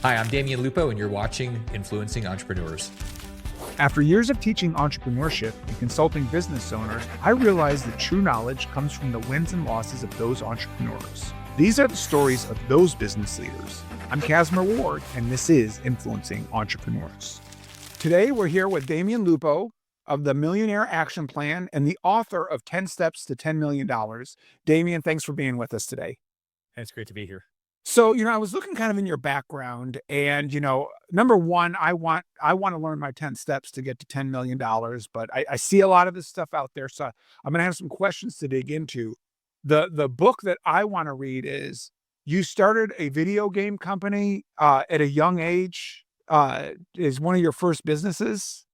Hi, I'm Damion Lupo, and you're watching Influencing Entrepreneurs. After years of teaching entrepreneurship and consulting business owners, I realized that true knowledge comes from the wins and losses of those entrepreneurs. These are the stories of those business leaders. I'm Casimir Ward, and this is Influencing Entrepreneurs. Today, we're here with Damion Lupo of the Millionaire Action Plan and the author of 10 Steps to $10 Million. Damion, thanks for being with us today. It's great to be here. So, I was looking kind of in your background and, number one, I want to learn my 10 steps to get to $10 million, but I see a lot of this stuff out there. So I'm going to have some questions to dig into. The book that I want to read is you started a video game company at a young age, is one of your first businesses.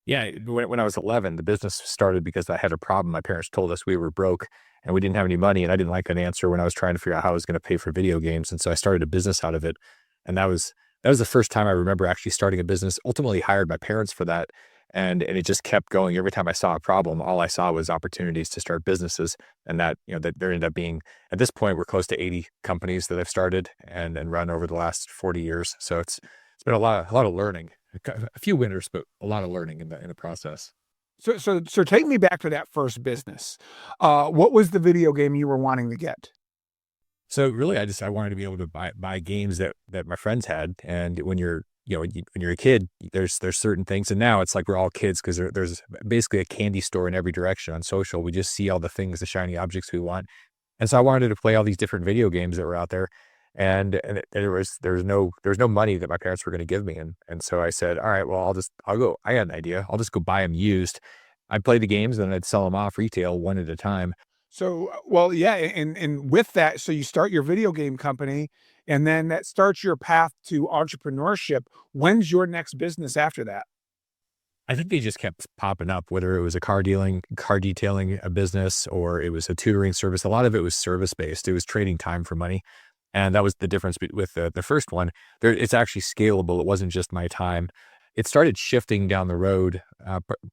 Yeah, when I was 11, the business started because I had a problem. My parents told us we were broke and we didn't have any money, and I didn't like an answer when I was trying to figure out how I was going to pay for video games. And so I started a business out of it. And that was the first time I remember actually starting a business. Ultimately hired my parents for that. And it just kept going. Every time I saw a problem, all I saw was opportunities to start businesses. And that there ended up being, at this point, we're close to 80 companies that I've started and run over the last 40 years. So it's been a lot of learning. A few winners, but a lot of learning in the process. So take me back to that first business. What was the video game you were wanting to get? So really, I wanted to be able to buy games that my friends had. And when you're a kid, there's certain things. And now it's like we're all kids because there's basically a candy store in every direction on social. We just see all the things, the shiny objects we want. And so I wanted to play all these different video games that were out there. And there was no money that my parents were going to give me. And so I said, all right, well, I had an idea. I'll just go buy them used. I'd play the games and then I'd sell them off retail one at a time. So, well, yeah. And with that, so you start your video game company and then that starts your path to entrepreneurship. When's your next business after that? I think they just kept popping up, whether it was a car detailing a business, or it was a tutoring service. A lot of it was service-based. It was trading time for money. And that was the difference with the first one. It's actually scalable. It wasn't just my time. It started shifting down the road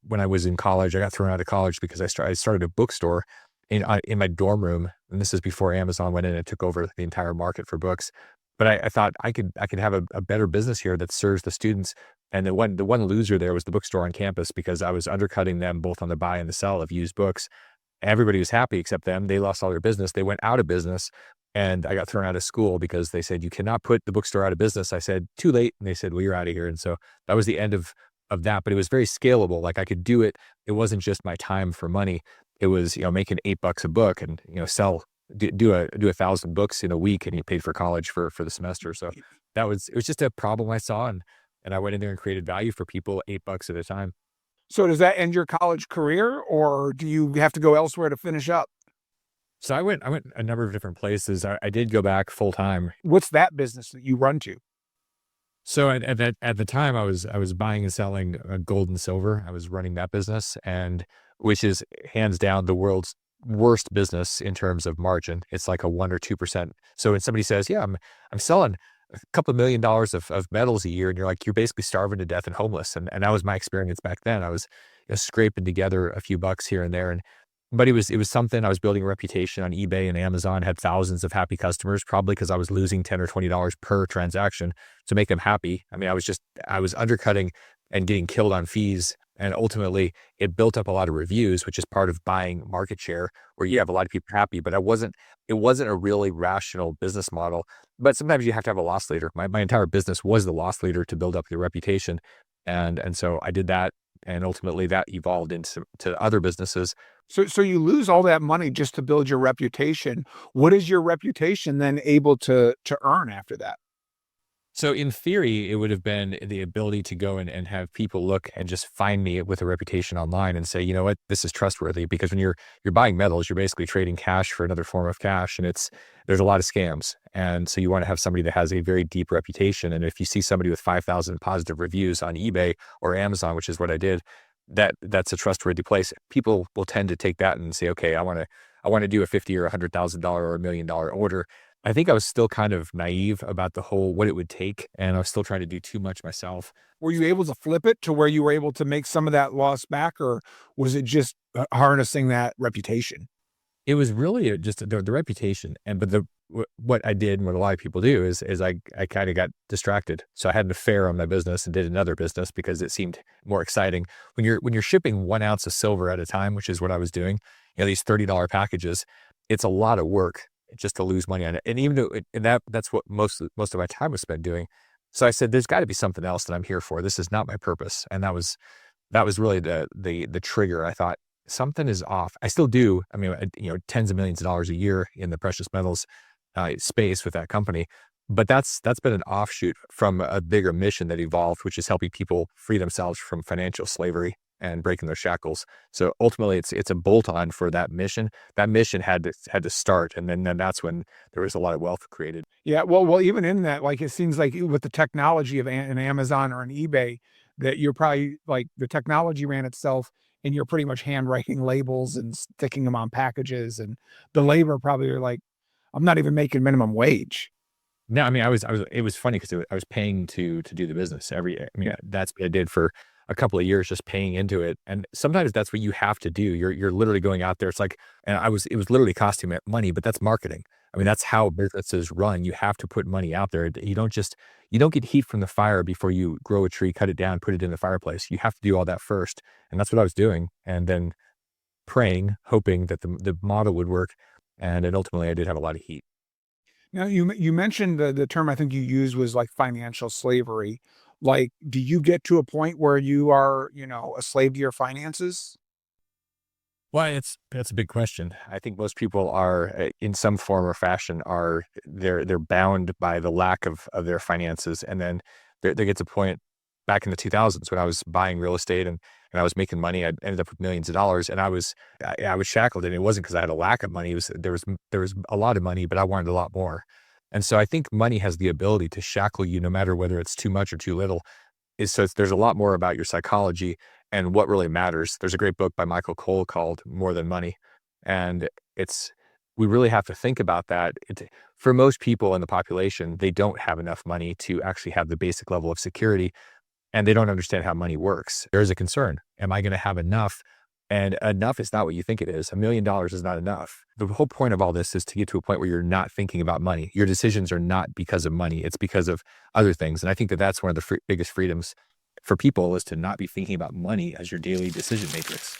when I was in college. I got thrown out of college because I started a bookstore in my dorm room. And this is before Amazon went in and took over the entire market for books. But I thought I could have a better business here that serves the students. And the one loser there was the bookstore on campus, because I was undercutting them both on the buy and the sell of used books. Everybody was happy except them. They lost all their business. They went out of business. And I got thrown out of school because they said, you cannot put the bookstore out of business. I said, too late. And they said, well, you're out of here. And so that was the end of that, but it was very scalable. Like I could do it. It wasn't just my time for money. It was, making $8 a book and, do 1,000 books in a week, and you paid for college for the semester. So it was just a problem I saw. And I went in there and created value for people $8 at a time. So does that end your college career, or do you have to go elsewhere to finish up? So I went a number of different places. I did go back full time. What's that business that you run to? So at the time I was buying and selling gold and silver. I was running that business, and which is hands down the world's worst business in terms of margin. It's like a 1 or 2%. So when somebody says, yeah, I'm selling a couple of $1 million of metals a year, and you're like, you're basically starving to death and homeless. And that was my experience back then. I was scraping together a few bucks here and there. But it was something. I was building a reputation on eBay and Amazon, had thousands of happy customers, probably because I was losing $10 or $20 per transaction to make them happy. I mean, I was undercutting and getting killed on fees. And ultimately it built up a lot of reviews, which is part of buying market share, where you have a lot of people happy, but it wasn't a really rational business model. But sometimes you have to have a loss leader. My entire business was the loss leader to build up the reputation. And so I did that. And ultimately that evolved into other businesses. So you lose all that money just to build your reputation. What is your reputation then able to earn after that? So in theory, it would have been the ability to go and have people look and just find me with a reputation online and say, you know what, this is trustworthy. Because when you're buying metals, you're basically trading cash for another form of cash, and there's a lot of scams. And so you want to have somebody that has a very deep reputation. And if you see somebody with 5,000 positive reviews on eBay or Amazon, which is what I did, that's a trustworthy place. People will tend to take that and say, okay, I want to do a $50,000 or $100,000 or $1 million order. I think I was still kind of naive about the whole, what it would take. And I was still trying to do too much myself. Were you able to flip it to where you were able to make some of that loss back, or was it just harnessing that reputation? It was really just the reputation. But what I did and what a lot of people do is I kind of got distracted. So I had an affair on my business and did another business because it seemed more exciting. When you're shipping 1 ounce of silver at a time, which is what I was doing, these $30 packages, it's a lot of work just to lose money on it. And even though that's what most of my time was spent doing. So I said, there's got to be something else that I'm here for. This is not my purpose. And that was really the trigger. I thought something is off. I still do. I mean, tens of millions of dollars a year in the precious metals space with that company. But that's been an offshoot from a bigger mission that evolved, which is helping people free themselves from financial slavery and breaking their shackles. So ultimately, it's a bolt-on for that mission. That mission had to start, and then that's when there was a lot of wealth created. Yeah, well, even in that, like, it seems like with the technology of an Amazon or an eBay, that you're probably like the technology ran itself, and you're pretty much handwriting labels and sticking them on packages, and the labor probably are like, I'm not even making minimum wage. No, I mean, it was funny because I was paying to do the business Yeah. that's what I did for a couple of years, just paying into it. And sometimes that's what you have to do. You're literally going out there. It's like, and it was literally costing me money, but that's marketing. I mean, that's how businesses run. You have to put money out there. You don't get heat from the fire before you grow a tree, cut it down, put it in the fireplace. You have to do all that first. And that's what I was doing. And then praying, hoping that the model would work. And then ultimately I did have a lot of heat. Now, you mentioned the term I think you used was like financial slavery. Like, do you get to a point where you are, a slave to your finances? Well, that's a big question. I think most people are, in some form or fashion, they're bound by the lack of their finances, and then there gets a point back in the 2000s when I was buying real estate and I was making money. I ended up with millions of dollars, and I was shackled, and it wasn't because I had a lack of money. There was a lot of money, but I wanted a lot more, and so I think money has the ability to shackle you, no matter whether it's too much or too little. There's a lot more about your psychology and what really matters. There's a great book by Michael Cole called More Than Money. And we really have to think about that. For most people in the population, they don't have enough money to actually have the basic level of security, and they don't understand how money works. There is a concern. Am I going to have enough? And enough is not what you think it is. $1 million is not enough. The whole point of all this is to get to a point where you're not thinking about money. Your decisions are not because of money. It's because of other things. And I think that's one of the biggest freedoms for people, is to not be thinking about money as your daily decision matrix.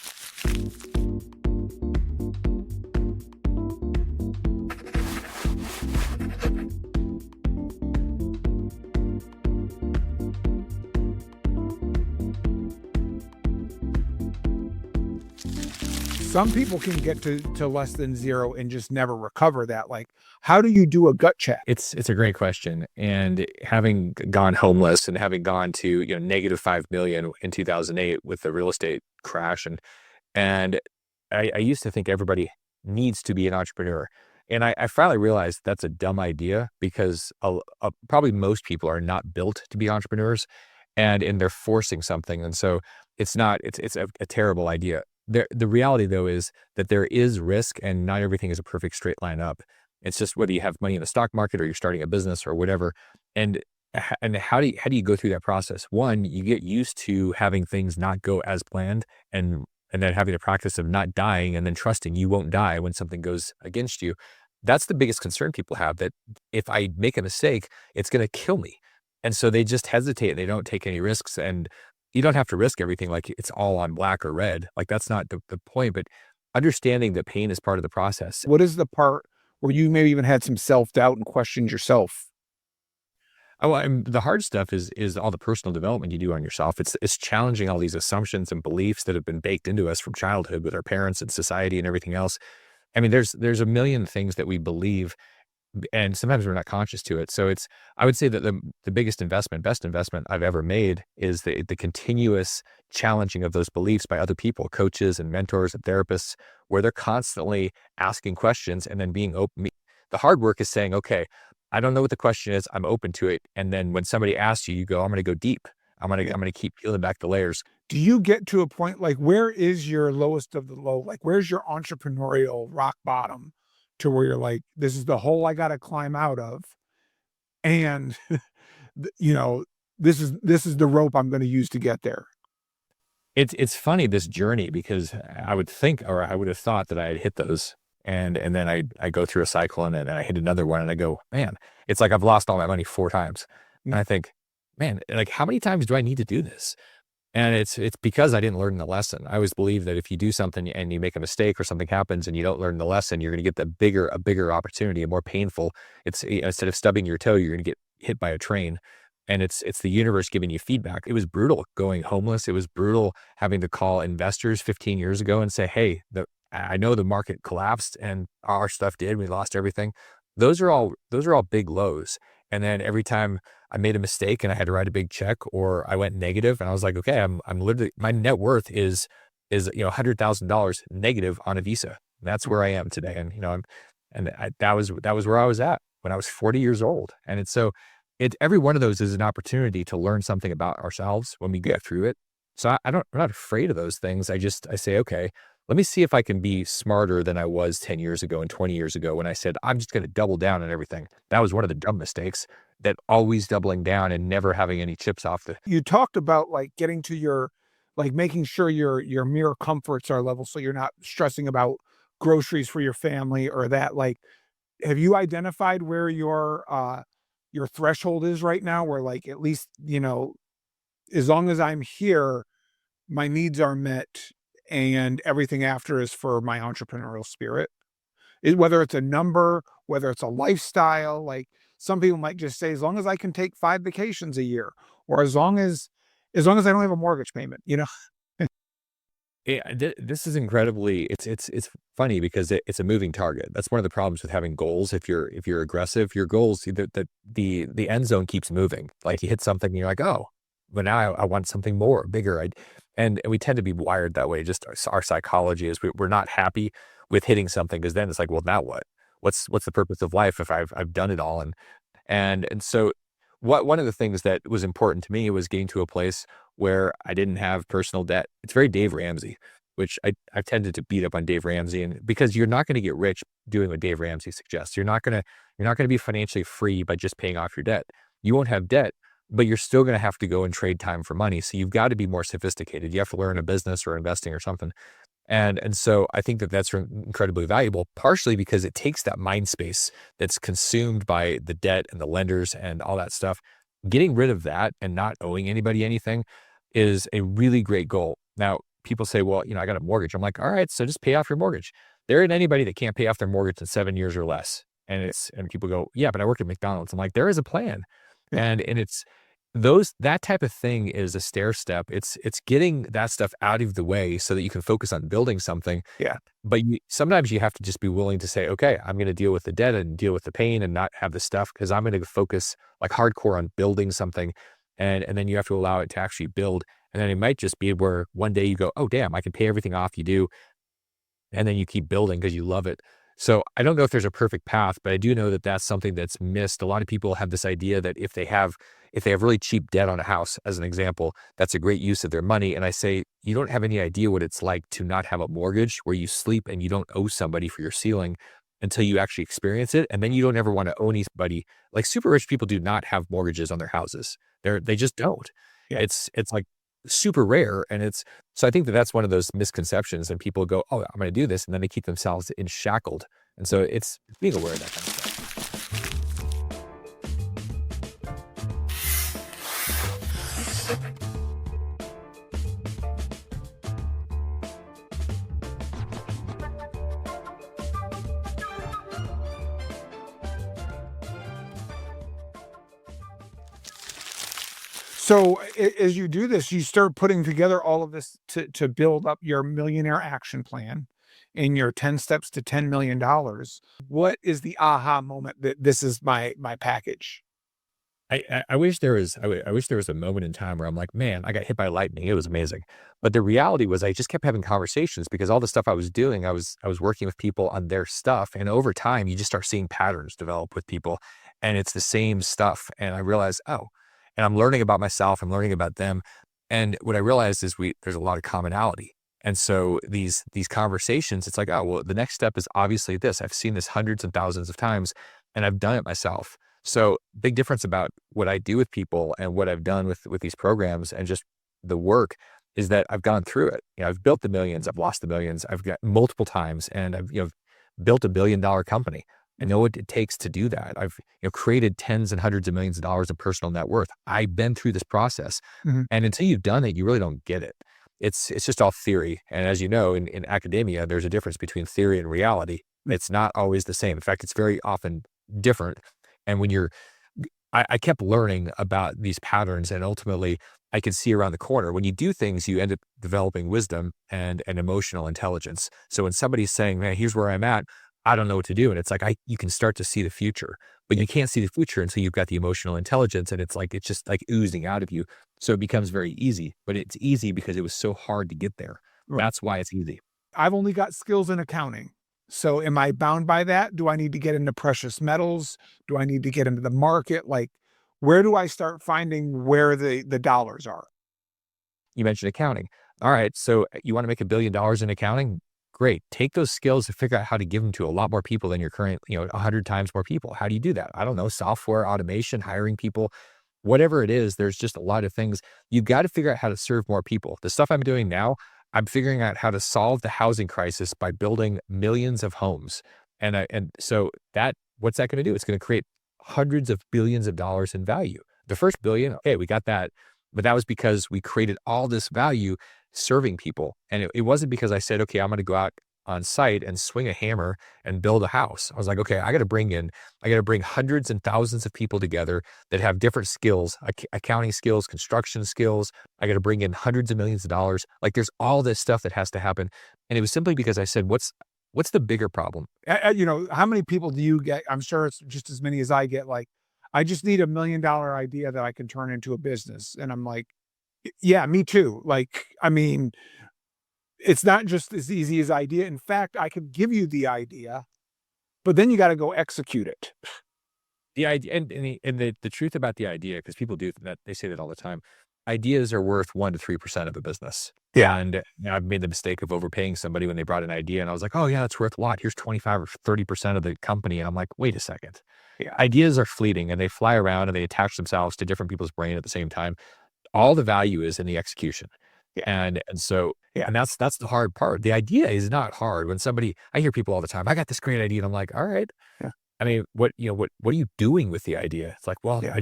Some people can get to less than zero and just never recover that. Like, how do you do a gut check? It's a great question. And having gone homeless and having gone to, negative 5 million in 2008 with the real estate crash, and I used to think everybody needs to be an entrepreneur. And I finally realized that's a dumb idea, because probably most people are not built to be entrepreneurs, and they're forcing something. And so it's a terrible idea. The reality, though, is that there is risk, and not everything is a perfect straight line up. It's just whether you have money in the stock market or you're starting a business or whatever. And how do you go through that process? One, you get used to having things not go as planned, and then having the practice of not dying, and then trusting you won't die when something goes against you. That's the biggest concern people have, that if I make a mistake, it's going to kill me. And so they just hesitate. They don't take any risks. And you don't have to risk everything like it's all on black or red. Like, that's not the point, but understanding that pain is part of the process. What is the part where you maybe even had some self-doubt and questioned yourself? Oh, and the hard stuff is all the personal development you do on yourself. It's challenging all these assumptions and beliefs that have been baked into us from childhood with our parents and society and everything else. I mean, there's a million things that we believe, and sometimes we're not conscious to it. So I would say that the best investment I've ever made is the continuous challenging of those beliefs by other people, coaches and mentors and therapists, where they're constantly asking questions and then being open. The hard work is saying, okay, I don't know what the question is, I'm open to it. And then when somebody asks you, you go, I'm going to go deep. I'm going to keep peeling back the layers. Do you get to a point, like, where is your lowest of the low? Like, where's your entrepreneurial rock bottom, to where you're like, this is the hole I got to climb out of, and this is the rope I'm going to use to get there? It's funny, this journey, because I would think, or I would have thought, that I had hit those And then I go through a cycle and then I hit another one and I go, man, it's like I've lost all my money 4 times. And I think, man, like how many times do I need to do this? And it's because I didn't learn the lesson. I always believe that if you do something and you make a mistake or something happens and you don't learn the lesson, you're going to get a bigger opportunity, a more painful. It's instead of stubbing your toe, you're going to get hit by a train. And it's the universe giving you feedback. It was brutal going homeless. It was brutal having to call investors 15 years ago and say, hey, I know the market collapsed and our stuff did. We lost everything. Those are all big lows. And then every time I made a mistake and I had to write a big check or I went negative and I was like, okay, I'm literally, my net worth is $100,000 negative on a Visa. And that's where I am today. And, that was where I was at when I was 40 years old. And every one of those is an opportunity to learn something about ourselves when we get through it. So I'm not afraid of those things. I say, okay, let me see if I can be smarter than I was 10 years ago and 20 years ago when I said, I'm just going to double down on everything. That was one of the dumb mistakes, that always doubling down and never having any chips off the. You talked about like getting to making sure your mere comforts are level so you're not stressing about groceries for your family or that. Like, have you identified where your threshold is right now, where like at least, as long as I'm here, my needs are met and everything after is for my entrepreneurial spirit? Whether it's a number, whether it's a lifestyle, like some people might just say, as long as I can take 5 vacations a year, or as long as I don't have a mortgage payment, Yeah, this is incredibly. It's funny because it's a moving target. That's one of the problems with having goals. If you're aggressive, your goals, the end zone keeps moving. Like you hit something, and you're like, oh, but now I want something more, bigger. And we tend to be wired that way. Just our psychology is we're not happy with hitting something because then it's like, well, now what? What's the purpose of life if I've done it all? And so one of the things that was important to me was getting to a place where I didn't have personal debt. It's very Dave Ramsey, which I've tended to beat up on Dave Ramsey, and because you're not going to get rich doing what Dave Ramsey suggests. You're not going to be financially free by just paying off your debt. You won't have debt, but you're still going to have to go and trade time for money. So you've got to be more sophisticated. You have to learn a business or investing or something. And so I think that that's incredibly valuable, partially because it takes that mind space that's consumed by the debt and the lenders and all that stuff. Getting rid of that and not owing anybody anything is a really great goal. Now, people say, well, I got a mortgage. I'm like, all right, so just pay off your mortgage. There ain't anybody that can't pay off their mortgage in 7 years or less. And people go, yeah, but I work at McDonald's. I'm like, there is a plan. And it's that type of thing is a stair step. It's getting that stuff out of the way so that you can focus on building something. Yeah. But sometimes you have to just be willing to say, okay, I'm going to deal with the debt and deal with the pain and not have the stuff because I'm going to focus like hardcore on building something. And then you have to allow it to actually build. And then it might just be where one day you go, oh, damn, I can pay everything off. You do. And then you keep building because you love it. So I don't know if there's a perfect path, but I do know that that's something that's missed. A lot of people have this idea that if they have really cheap debt on a house, as an example, that's a great use of their money. And I say, you don't have any idea what it's like to not have a mortgage where you sleep and you don't owe somebody for your ceiling until you actually experience it. And then you don't ever want to owe anybody. Like super rich people do not have mortgages on their houses. They just don't. Yeah. It's like super rare. And so I think that that's one of those misconceptions, and people go, oh, I'm going to do this. And then they keep themselves shackled. And so it's being aware of that kind of stuff. So as you do this, you start putting together all of this to build up your millionaire action plan and your 10 steps to $10 million. What is the aha moment that this is my package? I wish there was a moment in time where I'm like, man, I got hit by lightning. It was amazing. But the reality was I just kept having conversations because all the stuff I was doing, I was working with people on their stuff. And over time, you just start seeing patterns develop with people, and it's the same stuff. And I realized, oh, and I'm learning about myself. I'm learning about them. And what I realized is there's a lot of commonality. And so these conversations, it's like, oh, well, the next step is obviously this. I've seen this hundreds and thousands of times, and I've done it myself. So big difference about what I do with people and what I've done with these programs and just the work is that I've gone through it. I've built the millions, I've lost the millions, I've got multiple times, and I've built $1 billion company. I know what it takes to do that. I've created tens and hundreds of millions of dollars of personal net worth. I've been through this process. Mhm. And until you've done it, you really don't get it. It's just all theory. And as you know, in academia, there's a difference between theory and reality. It's not always the same. In fact, it's very often different. And when I kept learning about these patterns, and ultimately I could see around the corner. When you do things, you end up developing wisdom and emotional intelligence. So when somebody's saying, man, here's where I'm at, I don't know what to do. And it's like, you can start to see the future, but you can't see the future until you've got the emotional intelligence. And it's just like oozing out of you. So it becomes very easy, but it's easy because it was so hard to get there. Right. That's why it's easy. I've only got skills in accounting. So am I bound by that? Do I need to get into precious metals? Do I need to get into the market? Like, where do I start finding where the dollars are? You mentioned accounting. All right. So you want to make $1 billion in accounting? Great. Take those skills and figure out how to give them to a lot more people than your current, 100 times more people. How do you do that? I don't know. Software, automation, hiring people, whatever it is, there's just a lot of things. You've got to figure out how to serve more people. The stuff I'm doing now, I'm figuring out how to solve the housing crisis by building millions of homes. And so what's that going to do? It's going to create hundreds of billions of dollars in value. The first billion, okay, we got that. But that was because we created all this value serving people. And it wasn't because I said, okay, I'm going to go out on site and swing a hammer and build a house. I was like, okay, I got to bring hundreds and thousands of people together that have different skills, accounting skills, construction skills. I got to bring in hundreds of millions of dollars. Like there's all this stuff that has to happen. And it was simply because I said, what's the bigger problem? How many people do you get? I'm sure it's just as many as I get. Like, I just need $1 million idea that I can turn into a business. And I'm like, yeah, me too. Like, I mean, it's not just as easy as idea. In fact, I could give you the idea, but then you got to go execute it. The idea and the truth about the idea, because people do that, they say that all the time. Ideas are worth 1% to 3% of a business. Yeah. And I've made the mistake of overpaying somebody when they brought an idea, and I was like, oh yeah, that's worth a lot. Here's 25 or 30% of the company. And I'm like, wait a second. Yeah. Ideas are fleeting and they fly around and they attach themselves to different people's brain at the same time. All the value is in the execution. Yeah. And so, yeah, and that's the hard part. The idea is not hard. When I hear people all the time, I got this great idea. And I'm like, all right. Yeah. I mean, what are you doing with the idea? It's like, well, Yeah. I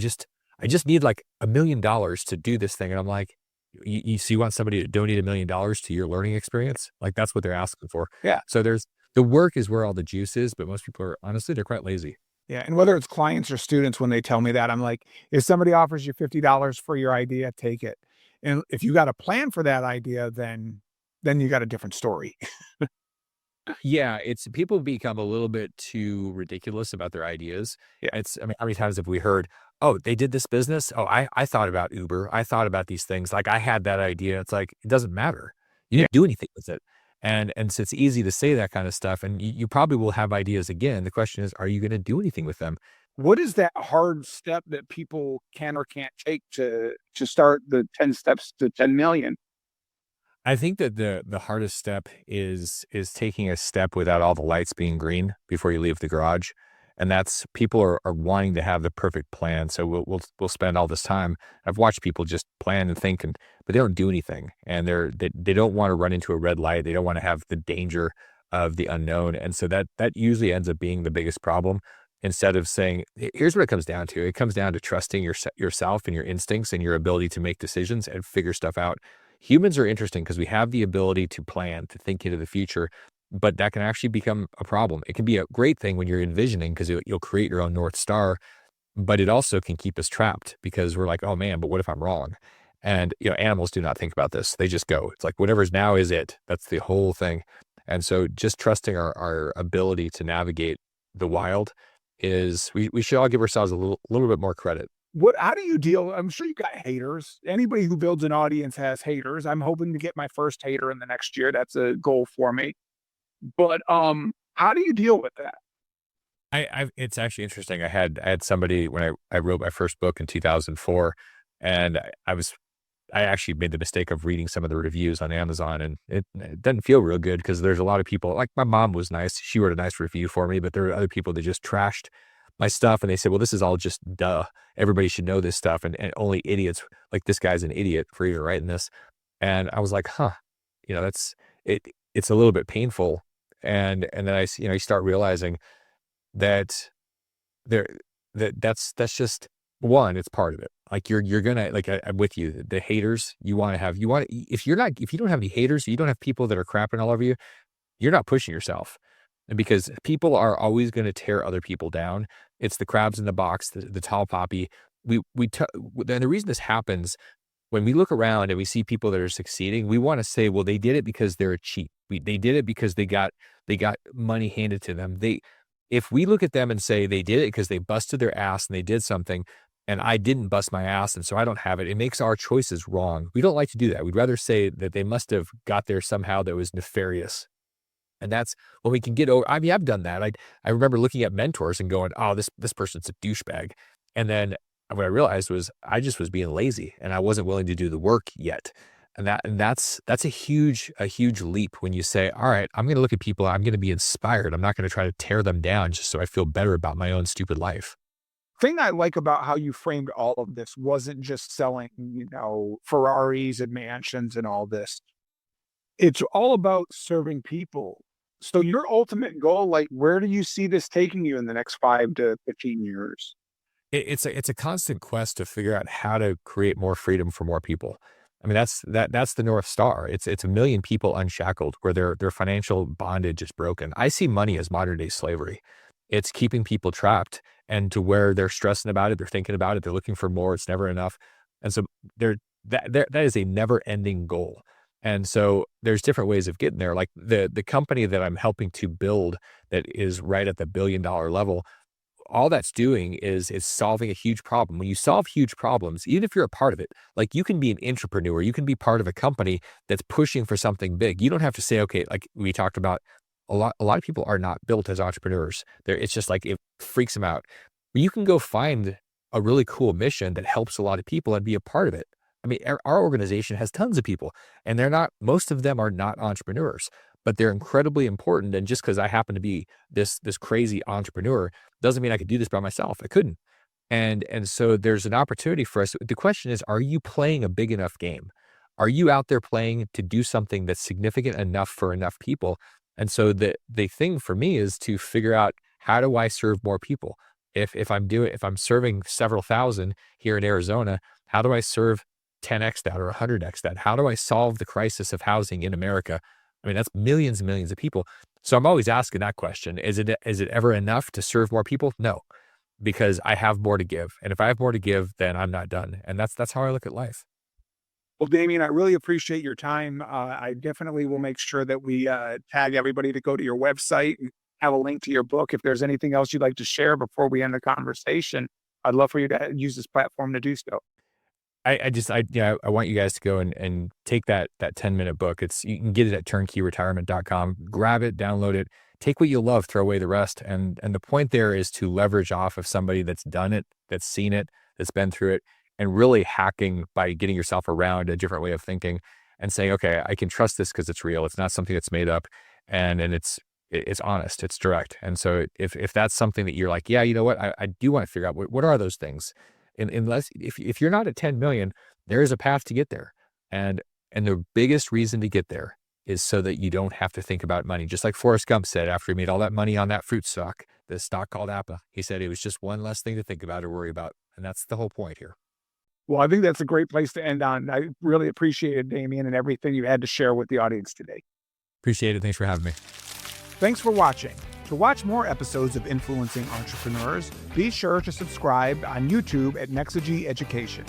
just need like $1 million to do this thing. And I'm like, you want somebody to donate $1 million to your learning experience? Like that's what they're asking for. Yeah. So the work is where all the juice is, but most people they're quite lazy. Yeah. And whether it's clients or students, when they tell me that, I'm like, if somebody offers you $50 for your idea, take it. And if you got a plan for that idea, then you got a different story. Yeah, it's people become a little bit too ridiculous about their ideas. Yeah. I mean, how many times have we heard, oh, they did this business? Oh, I thought about Uber. I thought about these things. Like I had that idea. It's like, it doesn't matter. You didn't do anything with it. And so it's easy to say that kind of stuff. And you probably will have ideas again. The question is, are you going to do anything with them? What is that hard step that people can or can't take to start the 10 steps to 10 million? I think that the hardest step is taking a step without all the lights being green before you leave the garage. And that's people are wanting to have the perfect plan. So we'll spend all this time. I've watched people just plan and think, but they don't do anything. And they don't want to run into a red light. They don't want to have the danger of the unknown. And so that usually ends up being the biggest problem. Instead of saying, here's what it comes down to. It comes down to trusting yourself and your instincts and your ability to make decisions and figure stuff out. Humans are interesting because we have the ability to plan, to think into the future, but that can actually become a problem. It can be a great thing when you're envisioning because you'll create your own North Star, but it also can keep us trapped because we're like, oh man, but what if I'm wrong? And animals do not think about this. They just go. It's like whatever's now is it. That's the whole thing. And so just trusting our ability to navigate the wild is we should all give ourselves a little bit more credit. How do you deal? I'm sure you got haters. Anybody who builds an audience has haters. I'm hoping to get my first hater in the next year. That's a goal for me. But how do you deal with that? It's actually interesting. I had somebody when I wrote my first book in 2004, and I actually made the mistake of reading some of the reviews on Amazon, and it doesn't feel real good because there's a lot of people, like my mom was nice. She wrote a nice review for me, but there were other people that just trashed my stuff. And they said, well, this is all just duh. Everybody should know this stuff. And only idiots, like this guy's an idiot for even writing this. And I was like, it's a little bit painful And then you start realizing that there, that's just one, it's part of it. Like you're gonna, like, I'm with you. The haters if you don't have any haters, you don't have people that are crapping all over you, you're not pushing yourself. And because people are always going to tear other people down. It's the crabs in the box, the tall poppy. And the reason this happens, when we look around and we see people that are succeeding, we want to say, well, they did it because they're cheap. They did it because they got money handed to them. If we look at them and say they did it because they busted their ass and they did something, and I didn't bust my ass, and so I don't have it, it makes our choices wrong. We don't like to do that. We'd rather say that they must have got there somehow that was nefarious. And that's when we can get over. I mean, I've done that. I remember looking at mentors and going, "Oh, this person's a douchebag." And then what I realized was I just was being lazy and I wasn't willing to do the work yet. And that's a huge leap when you say, "All right, I'm going to look at people. I'm going to be inspired. I'm not going to try to tear them down just so I feel better about my own stupid life." Thing I like about how you framed all of this wasn't just selling, Ferraris and mansions and all this. It's all about serving people. So your ultimate goal, like, where do you see this taking you in the next 5 to 15 years? It's a constant quest to figure out how to create more freedom for more people. I mean, that's the North Star. It's a million people unshackled where their financial bondage is broken. I see money as modern day slavery. It's keeping people trapped and to where they're stressing about it, they're thinking about it, they're looking for more. It's never enough. And so that is a never ending goal. And so there's different ways of getting there. Like the company that I'm helping to build that is right at the $1 billion level, all that's doing is solving a huge problem. When you solve huge problems, even if you're a part of it, like you can be an entrepreneur, you can be part of a company that's pushing for something big. You don't have to say, okay, like we talked about, a lot of people are not built as entrepreneurs. It's just like it freaks them out. You can go find a really cool mission that helps a lot of people and be a part of it. I mean, our organization has tons of people, and most of them are not entrepreneurs, but they're incredibly important. And just because I happen to be this crazy entrepreneur doesn't mean I could do this by myself. I couldn't. And so there's an opportunity for us. The question is, are you playing a big enough game? Are you out there playing to do something that's significant enough for enough people? And so the thing for me is to figure out, how do I serve more people? If I'm serving several thousand here in Arizona, how do I serve 10x that or 100x that? How do I solve the crisis of housing in America? I mean, that's millions and millions of people. So I'm always asking that question. Is it ever enough to serve more people? No, because I have more to give. And if I have more to give, then I'm not done. And that's how I look at life. Well, Damion, I really appreciate your time. I definitely will make sure that we tag everybody to go to your website and have a link to your book. If there's anything else you'd like to share before we end the conversation, I'd love for you to use this platform to do so. I want you guys to go and take that 10-minute book. You can get it at turnkeyretirement.com. Grab it, download it, take what you love, throw away the rest. And the point there is to leverage off of somebody that's done it, that's seen it, that's been through it, and really hacking by getting yourself around a different way of thinking and saying, okay, I can trust this because it's real. It's not something that's made up, and it's honest, it's direct. And so if that's something that you're like, yeah, you know what, I do want to figure out what are those things. Unless if you're not at 10 million, there is a path to get there. And the biggest reason to get there is so that you don't have to think about money. Just like Forrest Gump said after he made all that money on that fruit stock, the stock called Apple, he said it was just one less thing to think about or worry about. And that's the whole point here. Well, I think that's a great place to end on. I really appreciated, Damion, and everything you had to share with the audience today. Appreciate it. Thanks for having me. Thanks for watching. To watch more episodes of Influencing Entrepreneurs, be sure to subscribe on YouTube at Nexagy Education.